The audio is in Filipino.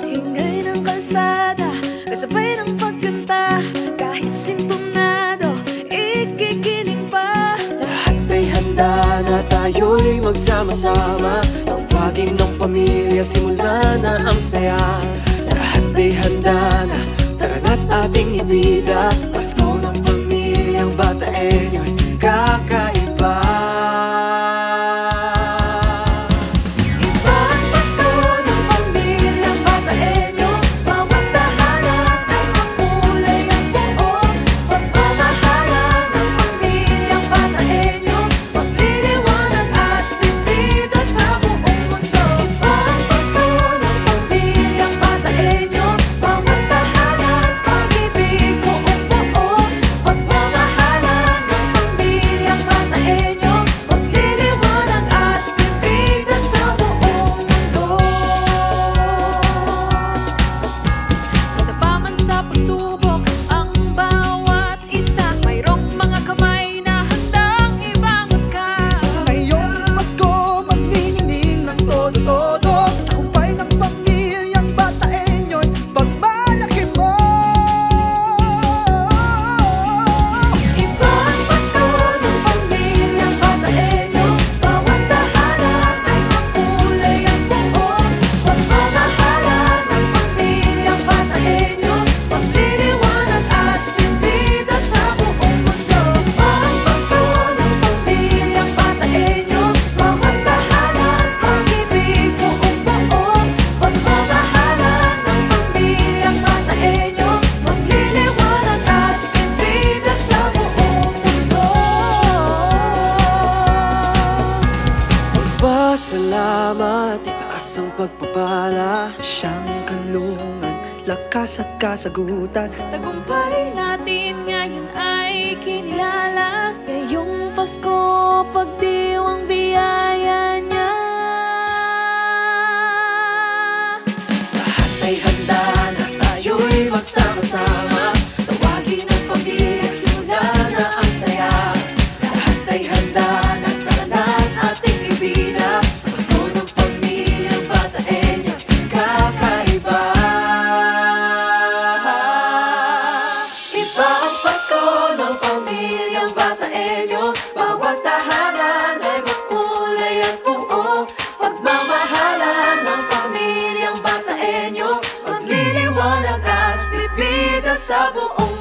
Ingay ng kalsada, kasabay ng pagkanta, kahit sintonado, ikikiling pa. Lahat ay handa na tayo'y magsama-sama. Tawagin ng pamilya, simula na ang saya. Lahat ay handa na, tara na't ating ibida. Pasko ng pamilyang Bataenyo'y kakaiba. Salamat, itaas ang pagpapala. Siyang kanlungan, lakas at kasagutan. Tagumpay natin ngayon ay kinilala. Ngayong Pasko, pagdiwang biyaya niya. Lahat ay handa na tayo'y magsama-sama. Tawagin ang pamilya, simula na ang saya. Lahat ay handa na, tara na't ating ibida. Sa buong